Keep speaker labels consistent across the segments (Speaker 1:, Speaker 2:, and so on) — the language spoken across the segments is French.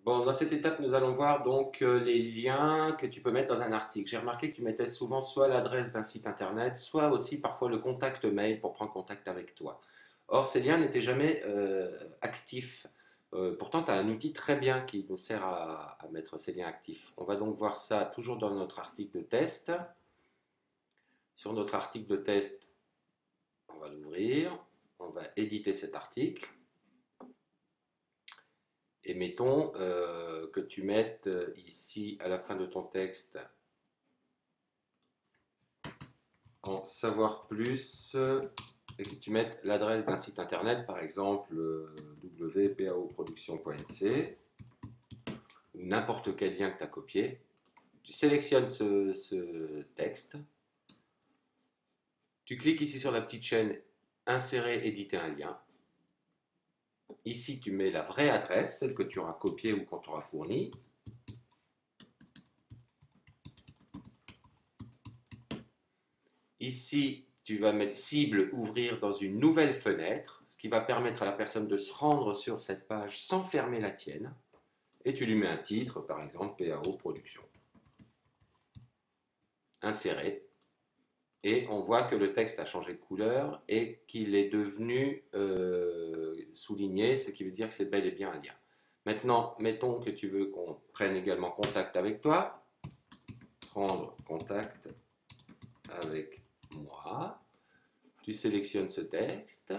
Speaker 1: Bon, dans cette étape, nous allons voir donc les liens que tu peux mettre dans un article. J'ai remarqué que tu mettais souvent soit l'adresse d'un site internet, soit aussi parfois le contact mail pour prendre contact avec toi. Or, ces liens n'étaient jamais actifs. Pourtant, tu as un outil très bien qui nous sert à mettre ces liens actifs. On va donc voir ça toujours dans notre article de test. Sur notre article de test, on va l'ouvrir, on va éditer cet article. Et mettons que tu mettes ici à la fin de ton texte en savoir plus et que tu mettes l'adresse d'un site internet, par exemple wpaoproduction.nc ou n'importe quel lien que tu as copié. Tu sélectionnes ce texte, tu cliques ici sur la petite chaîne Insérer, éditer un lien. Ici, tu mets la vraie adresse, celle que tu auras copiée ou qu'on t'aura fournie. Ici, tu vas mettre cible, ouvrir dans une nouvelle fenêtre, ce qui va permettre à la personne de se rendre sur cette page sans fermer la tienne. Et tu lui mets un titre, par exemple PAO Production. Insérer. Et on voit que le texte a changé de couleur et qu'il est devenu souligné, ce qui veut dire que c'est bel et bien un lien. Maintenant, mettons que tu veux qu'on prenne également contact avec toi. Prendre contact avec moi. Tu sélectionnes ce texte.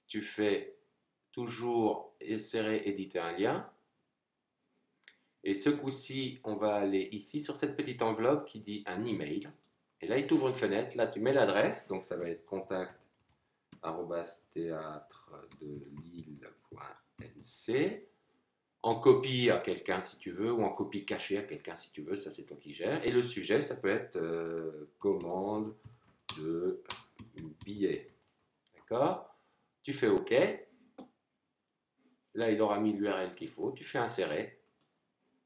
Speaker 1: Tu fais toujours insérer, éditer un lien. Et ce coup-ci, on va aller ici sur cette petite enveloppe qui dit un email. Et là, il t'ouvre une fenêtre. Là, tu mets l'adresse. Donc, ça va être contact@théâtredelille.nc. En copie à quelqu'un si tu veux, ou en copie cachée à quelqu'un si tu veux. Ça, c'est toi qui gères. Et le sujet, ça peut être commande de billets. D'accord? Tu fais OK. Là, il aura mis l'URL qu'il faut. Tu fais insérer.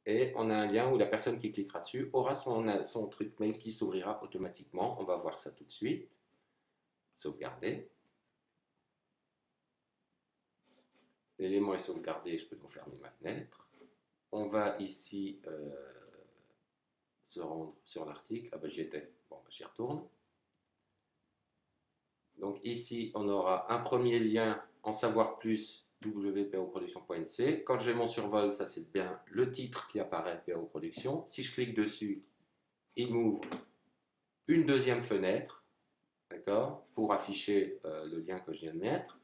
Speaker 1: Et on a un lien où la personne qui cliquera dessus aura son truc mail qui s'ouvrira automatiquement. On va voir ça tout de suite. Sauvegarder. L'élément est sauvegardé, je peux donc fermer ma fenêtre. On va ici se rendre sur l'article. Ah ben j'y étais. Bon, ben, j'y retourne. Donc ici, on aura un premier lien en savoir plus wpoproduction.nc. Quand j'ai mon survol, ça c'est bien le titre qui apparaît PO Production. Si je clique dessus, il m'ouvre une deuxième fenêtre, d'accord, pour afficher le lien que je viens de mettre,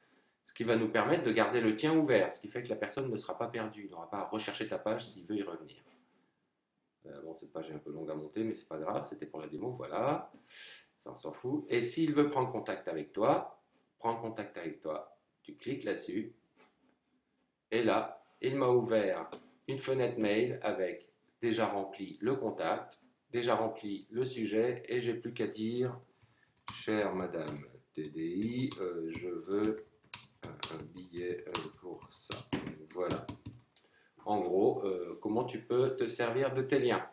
Speaker 1: ce qui va nous permettre de garder le tien ouvert, ce qui fait que la personne ne sera pas perdue, il n'aura pas à rechercher ta page s'il veut y revenir. Bon, cette page est un peu longue à monter, mais c'est pas grave, c'était pour la démo, voilà, ça on s'en fout. Et s'il veut prendre contact avec toi, tu cliques là-dessus, et là, il m'a ouvert une fenêtre mail avec déjà rempli le contact, déjà rempli le sujet, et j'ai plus qu'à dire chère Madame TDI, je veux un billet pour ça. Voilà. En gros, comment tu peux te servir de tes liens.